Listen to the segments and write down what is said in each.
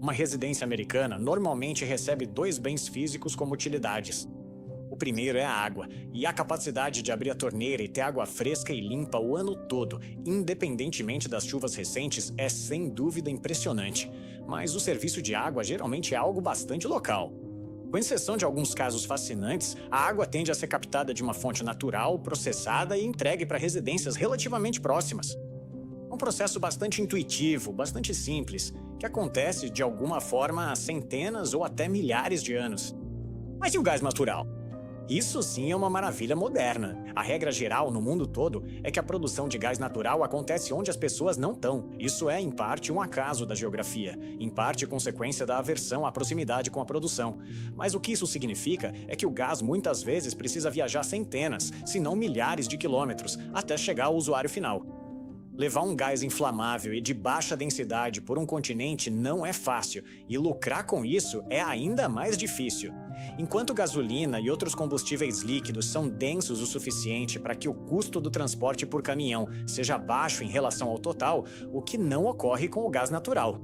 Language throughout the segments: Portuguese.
Uma residência americana normalmente recebe dois bens físicos como utilidades. O primeiro é a água, e a capacidade de abrir a torneira e ter água fresca e limpa o ano todo, independentemente das chuvas recentes, é sem dúvida impressionante. Mas o serviço de água geralmente é algo bastante local. Com exceção de alguns casos fascinantes, a água tende a ser captada de uma fonte natural, processada e entregue para residências relativamente próximas. É um processo bastante intuitivo, bastante simples, que acontece de alguma forma há centenas ou até milhares de anos. Mas e o gás natural? Isso sim é uma maravilha moderna. A regra geral no mundo todo é que a produção de gás natural acontece onde as pessoas não estão. Isso é, em parte, um acaso da geografia, em parte, consequência da aversão à proximidade com a produção. Mas o que isso significa é que o gás muitas vezes precisa viajar centenas, se não milhares de quilômetros, até chegar ao usuário final. Levar um gás inflamável e de baixa densidade por um continente não é fácil, e lucrar com isso é ainda mais difícil. Enquanto gasolina e outros combustíveis líquidos são densos o suficiente para que o custo do transporte por caminhão seja baixo em relação ao total, o que não ocorre com o gás natural.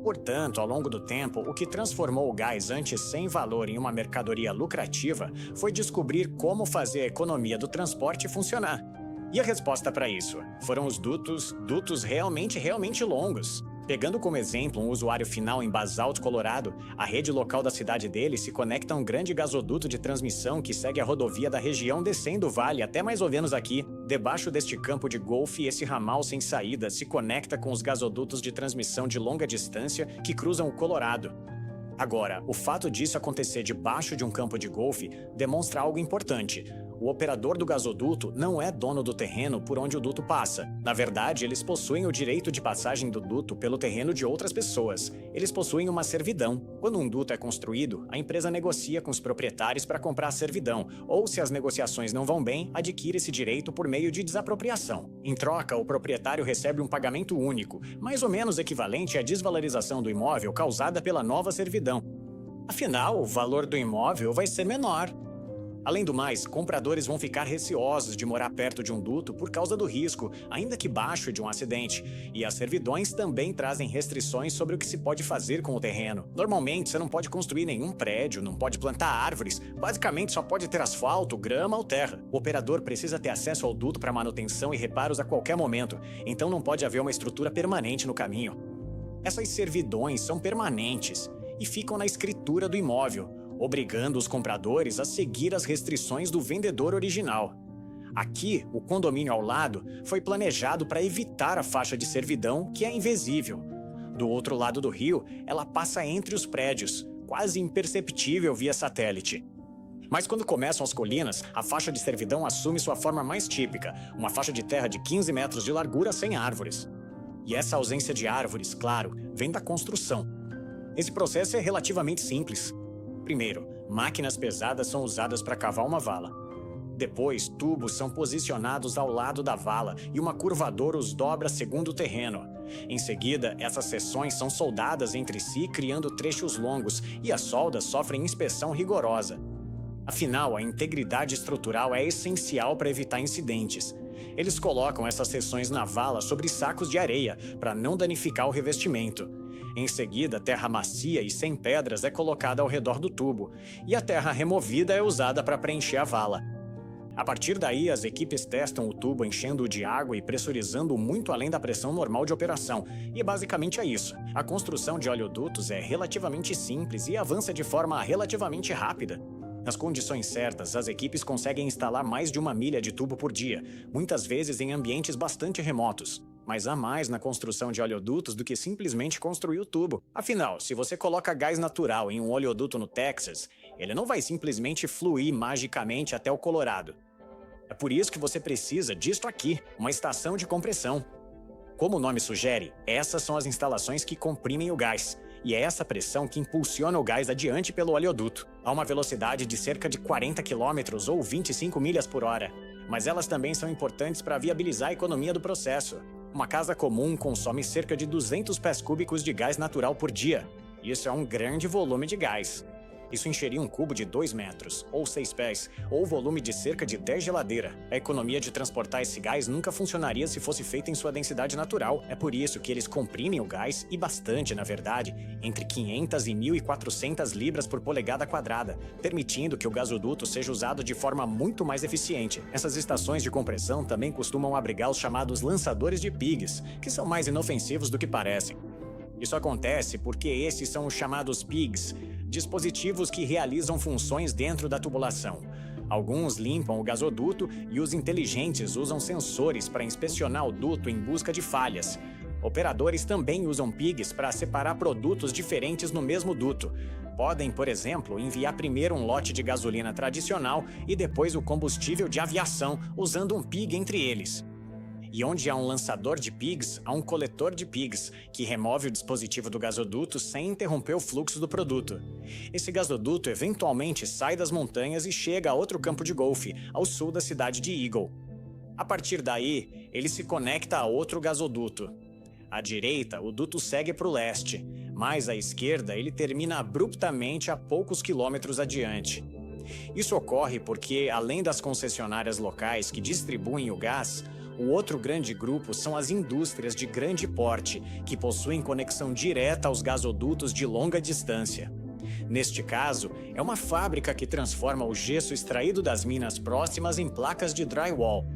Portanto, ao longo do tempo, o que transformou o gás antes sem valor em uma mercadoria lucrativa foi descobrir como fazer a economia do transporte funcionar. E a resposta para isso foram os dutos realmente longos. Pegando como exemplo um usuário final em Basalt, Colorado, a rede local da cidade dele se conecta a um grande gasoduto de transmissão que segue a rodovia da região descendo o vale até mais ou menos aqui. Debaixo deste campo de golfe, esse ramal sem saída se conecta com os gasodutos de transmissão de longa distância que cruzam o Colorado. Agora, o fato disso acontecer debaixo de um campo de golfe demonstra algo importante. O operador do gasoduto não é dono do terreno por onde o duto passa. Na verdade, eles possuem o direito de passagem do duto pelo terreno de outras pessoas. Eles possuem uma servidão. Quando um duto é construído, a empresa negocia com os proprietários para comprar a servidão, ou, se as negociações não vão bem, adquire esse direito por meio de desapropriação. Em troca, o proprietário recebe um pagamento único, mais ou menos equivalente à desvalorização do imóvel causada pela nova servidão. Afinal, o valor do imóvel vai ser menor. Além do mais, compradores vão ficar receosos de morar perto de um duto por causa do risco, ainda que baixo, de um acidente. E as servidões também trazem restrições sobre o que se pode fazer com o terreno. Normalmente, você não pode construir nenhum prédio, não pode plantar árvores, basicamente só pode ter asfalto, grama ou terra. O operador precisa ter acesso ao duto para manutenção e reparos a qualquer momento, então não pode haver uma estrutura permanente no caminho. Essas servidões são permanentes e ficam na escritura do imóvel, obrigando os compradores a seguir as restrições do vendedor original. Aqui, o condomínio ao lado foi planejado para evitar a faixa de servidão, que é invisível. Do outro lado do rio, ela passa entre os prédios, quase imperceptível via satélite. Mas quando começam as colinas, a faixa de servidão assume sua forma mais típica, uma faixa de terra de 15 metros de largura sem árvores. E essa ausência de árvores, claro, vem da construção. Esse processo é relativamente simples. Primeiro, máquinas pesadas são usadas para cavar uma vala. Depois, tubos são posicionados ao lado da vala e uma curvadora os dobra segundo o terreno. Em seguida, essas seções são soldadas entre si, criando trechos longos, e as soldas sofrem inspeção rigorosa. Afinal, a integridade estrutural é essencial para evitar incidentes. Eles colocam essas seções na vala sobre sacos de areia, para não danificar o revestimento. Em seguida, terra macia e sem pedras é colocada ao redor do tubo, e a terra removida é usada para preencher a vala. A partir daí, as equipes testam o tubo enchendo-o de água e pressurizando-o muito além da pressão normal de operação, e basicamente é isso. A construção de oleodutos é relativamente simples e avança de forma relativamente rápida. Nas condições certas, as equipes conseguem instalar mais de 1 milha de tubo por dia, muitas vezes em ambientes bastante remotos. Mas há mais na construção de oleodutos do que simplesmente construir o tubo. Afinal, se você coloca gás natural em um oleoduto no Texas, ele não vai simplesmente fluir magicamente até o Colorado. É por isso que você precisa disto aqui, uma estação de compressão. Como o nome sugere, essas são as instalações que comprimem o gás. E é essa pressão que impulsiona o gás adiante pelo oleoduto, a uma velocidade de cerca de 40 km ou 25 milhas por hora. Mas elas também são importantes para viabilizar a economia do processo. Uma casa comum consome cerca de 200 pés cúbicos de gás natural por dia. Isso é um grande volume de gás. Isso encheria um cubo de 2 metros, ou 6 pés, ou volume de cerca de 10 geladeiras. A economia de transportar esse gás nunca funcionaria se fosse feita em sua densidade natural. É por isso que eles comprimem o gás, e bastante, na verdade, entre 500 e 1.400 libras por polegada quadrada, permitindo que o gasoduto seja usado de forma muito mais eficiente. Essas estações de compressão também costumam abrigar os chamados lançadores de pigs, que são mais inofensivos do que parecem. Isso acontece porque esses são os chamados pigs, dispositivos que realizam funções dentro da tubulação. Alguns limpam o gasoduto e os inteligentes usam sensores para inspecionar o duto em busca de falhas. Operadores também usam pigs para separar produtos diferentes no mesmo duto. Podem, por exemplo, enviar primeiro um lote de gasolina tradicional e depois o combustível de aviação, usando um pig entre eles. E onde há um lançador de pigs, há um coletor de pigs, que remove o dispositivo do gasoduto sem interromper o fluxo do produto. Esse gasoduto eventualmente sai das montanhas e chega a outro campo de golfe, ao sul da cidade de Eagle. A partir daí, ele se conecta a outro gasoduto. À direita, o duto segue para o leste, mas à esquerda ele termina abruptamente a poucos quilômetros adiante. Isso ocorre porque, além das concessionárias locais que distribuem o gás, o outro grande grupo são as indústrias de grande porte, que possuem conexão direta aos gasodutos de longa distância. Neste caso, é uma fábrica que transforma o gesso extraído das minas próximas em placas de drywall.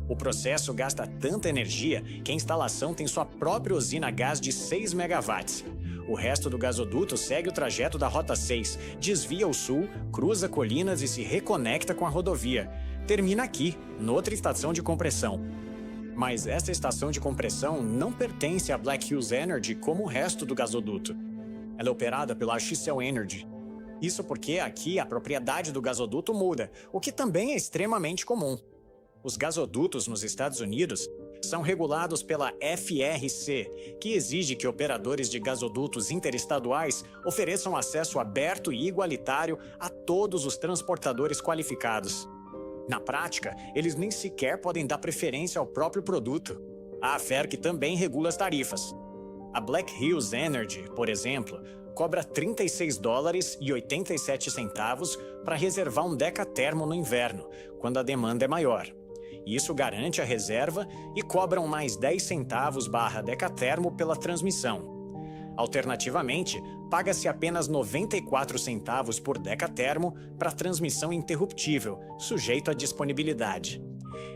O processo gasta tanta energia que a instalação tem sua própria usina a gás de 6 megawatts. O resto do gasoduto segue o trajeto da Rota 6, desvia ao sul, cruza colinas e se reconecta com a rodovia. Termina aqui, noutra estação de compressão. Mas essa estação de compressão não pertence à Black Hills Energy como o resto do gasoduto. Ela é operada pela Xcel Energy. Isso porque aqui a propriedade do gasoduto muda, o que também é extremamente comum. Os gasodutos nos Estados Unidos são regulados pela FRC, que exige que operadores de gasodutos interestaduais ofereçam acesso aberto e igualitário a todos os transportadores qualificados. Na prática, eles nem sequer podem dar preferência ao próprio produto. A FERC também regula as tarifas. A Black Hills Energy, por exemplo, cobra $36,87 para reservar um decatermo no inverno, quando a demanda é maior. Isso garante a reserva e cobram mais 10 centavos/decatermo pela transmissão. Alternativamente, paga-se apenas 94 centavos por decatermo para transmissão interruptível, sujeito à disponibilidade.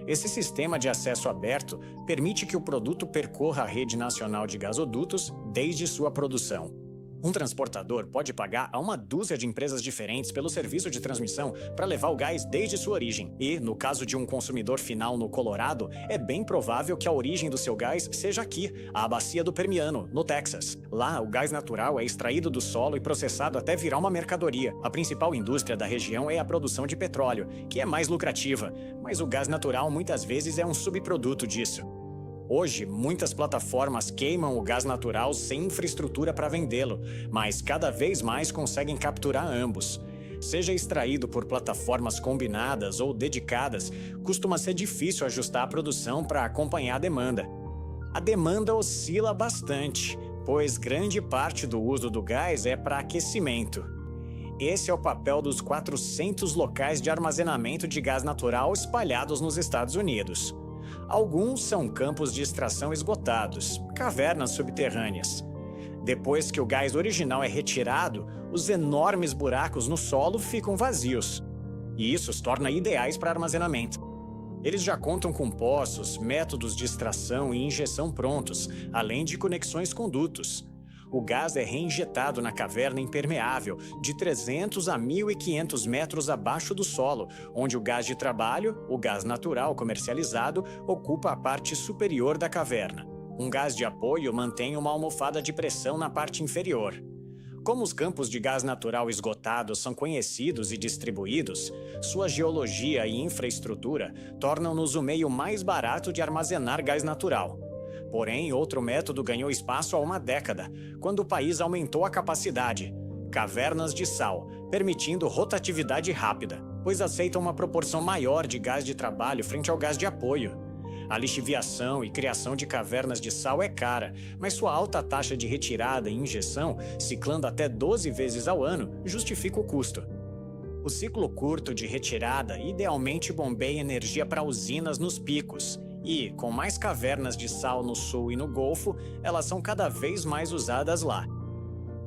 Esse sistema de acesso aberto permite que o produto percorra a rede nacional de gasodutos desde sua produção. Um transportador pode pagar a uma dúzia de empresas diferentes pelo serviço de transmissão para levar o gás desde sua origem. E, no caso de um consumidor final no Colorado, é bem provável que a origem do seu gás seja aqui, a bacia do Permiano, no Texas. Lá, o gás natural é extraído do solo e processado até virar uma mercadoria. A principal indústria da região é a produção de petróleo, que é mais lucrativa, mas o gás natural muitas vezes é um subproduto disso. Hoje, muitas plataformas queimam o gás natural sem infraestrutura para vendê-lo, mas cada vez mais conseguem capturar ambos. Seja extraído por plataformas combinadas ou dedicadas, costuma ser difícil ajustar a produção para acompanhar a demanda. A demanda oscila bastante, pois grande parte do uso do gás é para aquecimento. Esse é o papel dos 400 locais de armazenamento de gás natural espalhados nos Estados Unidos. Alguns são campos de extração esgotados, cavernas subterrâneas. Depois que o gás original é retirado, os enormes buracos no solo ficam vazios. E isso os torna ideais para armazenamento. Eles já contam com poços, métodos de extração e injeção prontos, além de conexões com dutos. O gás é reinjetado na caverna impermeável, de 300 a 1.500 metros abaixo do solo, onde o gás de trabalho, o gás natural comercializado, ocupa a parte superior da caverna. Um gás de apoio mantém uma almofada de pressão na parte inferior. Como os campos de gás natural esgotados são conhecidos e distribuídos, sua geologia e infraestrutura tornam-nos o meio mais barato de armazenar gás natural. Porém, outro método ganhou espaço há uma década, quando o país aumentou a capacidade: cavernas de sal, permitindo rotatividade rápida, pois aceitam uma proporção maior de gás de trabalho frente ao gás de apoio. A lixiviação e criação de cavernas de sal é cara, mas sua alta taxa de retirada e injeção, ciclando até 12 vezes ao ano, justifica o custo. O ciclo curto de retirada idealmente bombeia energia para usinas nos picos, e, com mais cavernas de sal no sul e no Golfo, elas são cada vez mais usadas lá.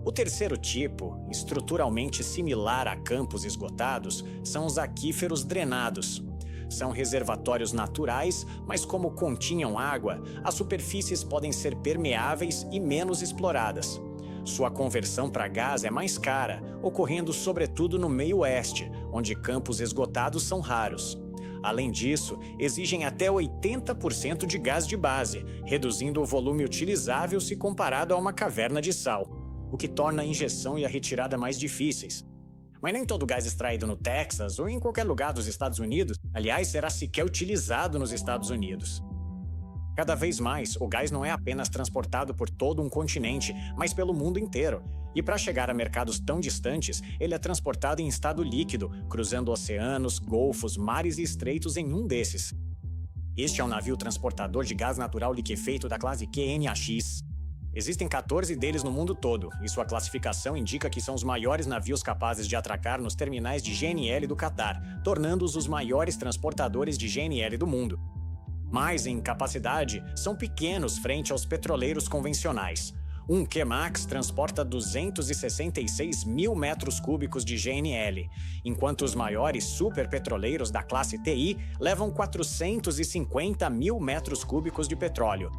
O terceiro tipo, estruturalmente similar a campos esgotados, são os aquíferos drenados. São reservatórios naturais, mas como continham água, as superfícies podem ser permeáveis e menos exploradas. Sua conversão para gás é mais cara, ocorrendo sobretudo no meio oeste, onde campos esgotados são raros. Além disso, exigem até 80% de gás de base, reduzindo o volume utilizável se comparado a uma caverna de sal, o que torna a injeção e a retirada mais difíceis. Mas nem todo gás extraído no Texas ou em qualquer lugar dos Estados Unidos, aliás, será sequer utilizado nos Estados Unidos. Cada vez mais, o gás não é apenas transportado por todo um continente, mas pelo mundo inteiro. E para chegar a mercados tão distantes, ele é transportado em estado líquido, cruzando oceanos, golfos, mares e estreitos em um desses. Este é um navio transportador de gás natural liquefeito da classe QNAX. Existem 14 deles no mundo todo, e sua classificação indica que são os maiores navios capazes de atracar nos terminais de GNL do Catar, tornando-os os maiores transportadores de GNL do mundo. Mas, em capacidade, são pequenos frente aos petroleiros convencionais. Um Q-Max transporta 266 mil metros cúbicos de GNL, enquanto os maiores superpetroleiros da classe TI levam 450 mil metros cúbicos de petróleo.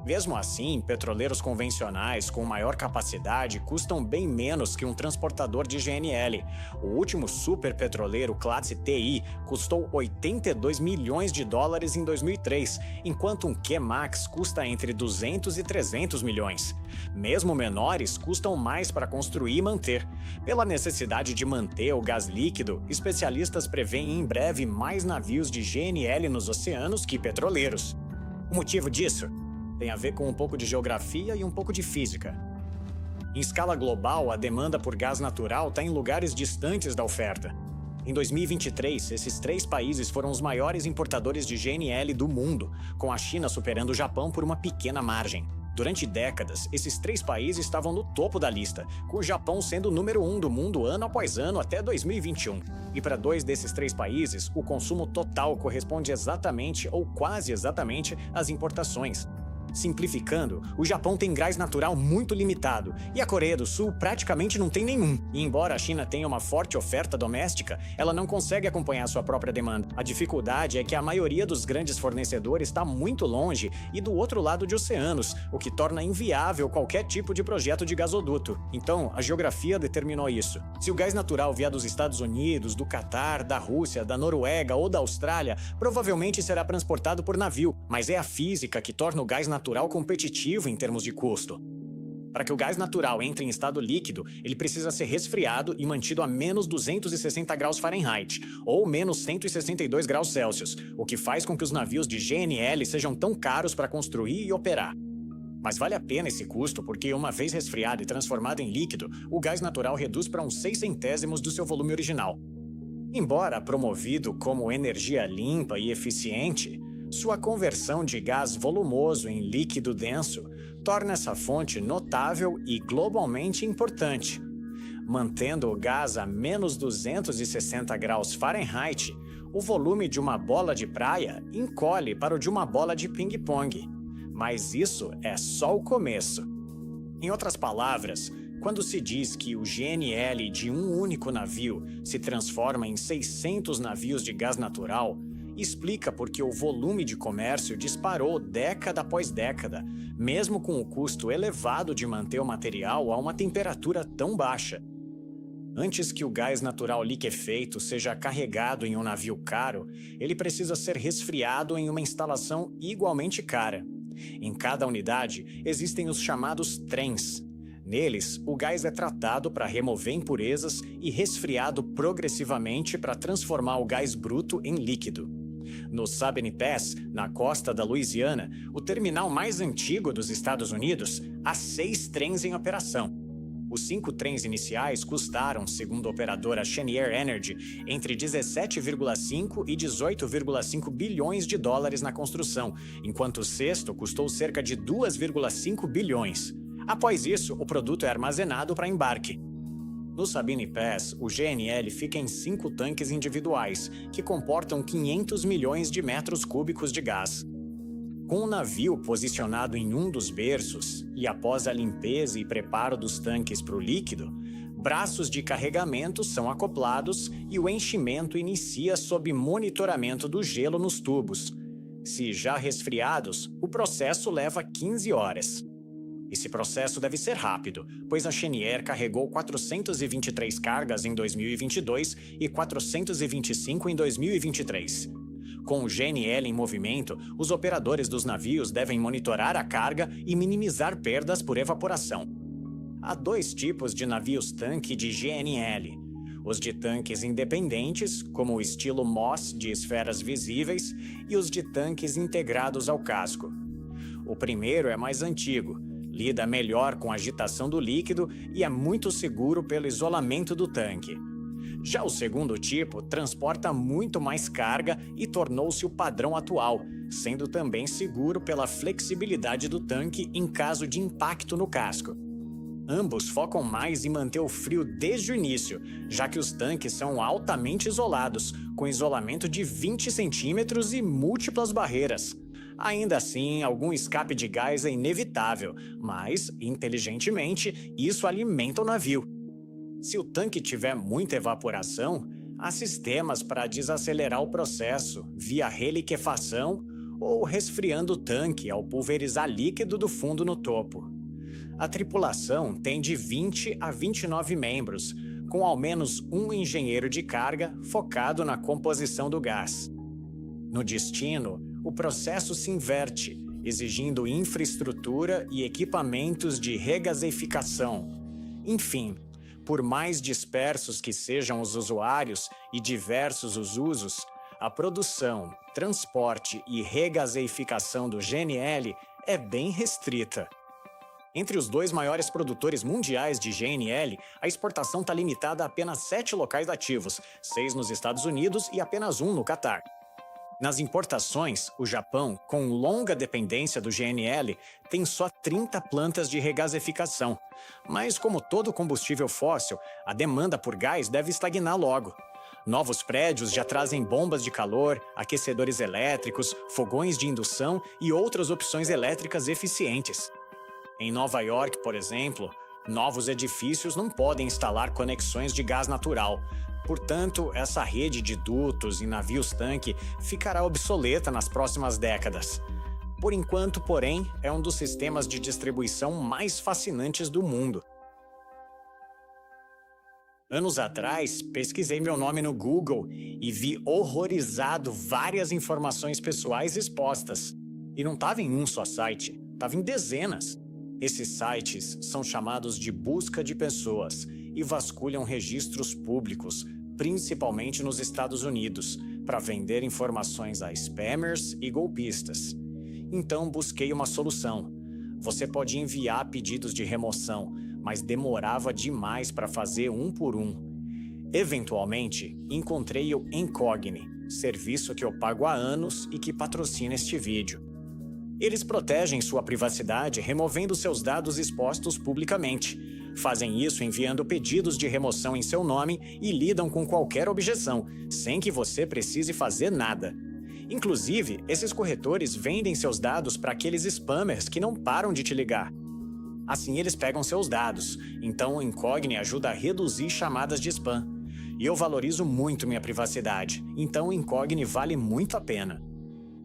Mesmo assim, petroleiros convencionais com maior capacidade custam bem menos que um transportador de GNL. O último superpetroleiro classe TI custou 82 milhões de dólares em 2003, enquanto um Q-Max custa entre 200 e 300 milhões. Mesmo menores custam mais para construir e manter. Pela necessidade de manter o gás líquido, especialistas preveem em breve mais navios de GNL nos oceanos que petroleiros. O motivo disso tem a ver com um pouco de geografia e um pouco de física. Em escala global, a demanda por gás natural está em lugares distantes da oferta. Em 2023, esses 3 países foram os maiores importadores de GNL do mundo, com a China superando o Japão por uma pequena margem. Durante décadas, esses 3 países estavam no topo da lista, com o Japão sendo o número 1 do mundo ano após ano até 2021. E para 2 desses 3 países, o consumo total corresponde exatamente ou quase exatamente às importações. Simplificando, o Japão tem gás natural muito limitado e a Coreia do Sul praticamente não tem nenhum. E embora a China tenha uma forte oferta doméstica, ela não consegue acompanhar sua própria demanda. A dificuldade é que a maioria dos grandes fornecedores está muito longe e do outro lado de oceanos, o que torna inviável qualquer tipo de projeto de gasoduto. Então, a geografia determinou isso. Se o gás natural vier dos Estados Unidos, do Catar, da Rússia, da Noruega ou da Austrália, provavelmente será transportado por navio, mas é a física que torna o gás natural competitivo em termos de custo. Para que o gás natural entre em estado líquido, ele precisa ser resfriado e mantido a menos 260 graus Fahrenheit, ou menos 162 graus Celsius, o que faz com que os navios de GNL sejam tão caros para construir e operar. Mas vale a pena esse custo porque, uma vez resfriado e transformado em líquido, o gás natural reduz para uns 0,06 do seu volume original. Embora promovido como energia limpa e eficiente, sua conversão de gás volumoso em líquido denso torna essa fonte notável e globalmente importante. Mantendo o gás a menos 260 graus Fahrenheit, o volume de uma bola de praia encolhe para o de uma bola de ping-pong. Mas isso é só o começo. Em outras palavras, quando se diz que o GNL de um único navio se transforma em 600 navios de gás natural, explica porque o volume de comércio disparou década após década, mesmo com o custo elevado de manter o material a uma temperatura tão baixa. Antes que o gás natural liquefeito seja carregado em um navio caro, ele precisa ser resfriado em uma instalação igualmente cara. Em cada unidade, existem os chamados trens. Neles, o gás é tratado para remover impurezas e resfriado progressivamente para transformar o gás bruto em líquido. No Sabine Pass, na costa da Louisiana, o terminal mais antigo dos Estados Unidos, há 6 trens em operação. Os 5 trens iniciais custaram, segundo a operadora Cheniere Energy, entre 17,5 e 18,5 bilhões de dólares na construção, enquanto o sexto custou cerca de 2,5 bilhões. Após isso, o produto é armazenado para embarque. No Sabine Pass, o GNL fica em 5 tanques individuais, que comportam 500 milhões de metros cúbicos de gás. Com o navio posicionado em um dos berços, e após a limpeza e preparo dos tanques para o líquido, braços de carregamento são acoplados e o enchimento inicia sob monitoramento do gelo nos tubos. Se já resfriados, o processo leva 15 horas. Esse processo deve ser rápido, pois a Cheniere carregou 423 cargas em 2022 e 425 em 2023. Com o GNL em movimento, os operadores dos navios devem monitorar a carga e minimizar perdas por evaporação. Há 2 tipos de navios-tanque de GNL. Os de tanques independentes, como o estilo Moss de esferas visíveis, e os de tanques integrados ao casco. O primeiro é mais antigo, lida melhor com a agitação do líquido e é muito seguro pelo isolamento do tanque. Já o segundo tipo transporta muito mais carga e tornou-se o padrão atual, sendo também seguro pela flexibilidade do tanque em caso de impacto no casco. Ambos focam mais em manter o frio desde o início, já que os tanques são altamente isolados, com isolamento de 20 centímetros e múltiplas barreiras. Ainda assim, algum escape de gás é inevitável, mas, inteligentemente, isso alimenta o navio. Se o tanque tiver muita evaporação, há sistemas para desacelerar o processo via reliquefação ou resfriando o tanque ao pulverizar líquido do fundo no topo. A tripulação tem de 20 a 29 membros, com ao menos um engenheiro de carga focado na composição do gás. No destino, o processo se inverte, exigindo infraestrutura e equipamentos de regaseificação. Enfim, por mais dispersos que sejam os usuários e diversos os usos, a produção, transporte e regaseificação do GNL é bem restrita. Entre os 2 maiores produtores mundiais de GNL, a exportação está limitada a apenas 7 locais ativos, 6 nos Estados Unidos e apenas 1 no Catar. Nas importações, o Japão, com longa dependência do GNL, tem só 30 plantas de regaseificação. Mas, como todo combustível fóssil, a demanda por gás deve estagnar logo. Novos prédios já trazem bombas de calor, aquecedores elétricos, fogões de indução e outras opções elétricas eficientes. Em Nova York, por exemplo, novos edifícios não podem instalar conexões de gás natural. Portanto, essa rede de dutos e navios-tanque ficará obsoleta nas próximas décadas. Por enquanto, porém, é um dos sistemas de distribuição mais fascinantes do mundo. Anos atrás, pesquisei meu nome no Google e vi horrorizado várias informações pessoais expostas. E não estava em um só site, estava em dezenas. Esses sites são chamados de busca de pessoas e vasculham registros públicos, principalmente nos Estados Unidos, para vender informações a spammers e golpistas. Então busquei uma solução. Você pode enviar pedidos de remoção, mas demorava demais para fazer um por um. Eventualmente, encontrei o Incogni, serviço que eu pago há anos e que patrocina este vídeo. Eles protegem sua privacidade removendo seus dados expostos publicamente. Fazem isso enviando pedidos de remoção em seu nome e lidam com qualquer objeção, sem que você precise fazer nada. Inclusive, esses corretores vendem seus dados para aqueles spammers que não param de te ligar. Assim eles pegam seus dados, então o Incogni ajuda a reduzir chamadas de spam. E eu valorizo muito minha privacidade, então o Incogni vale muito a pena.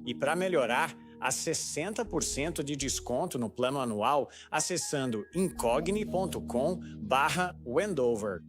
E para melhorar, há 60% de desconto no plano anual acessando incogni.com/Wendover.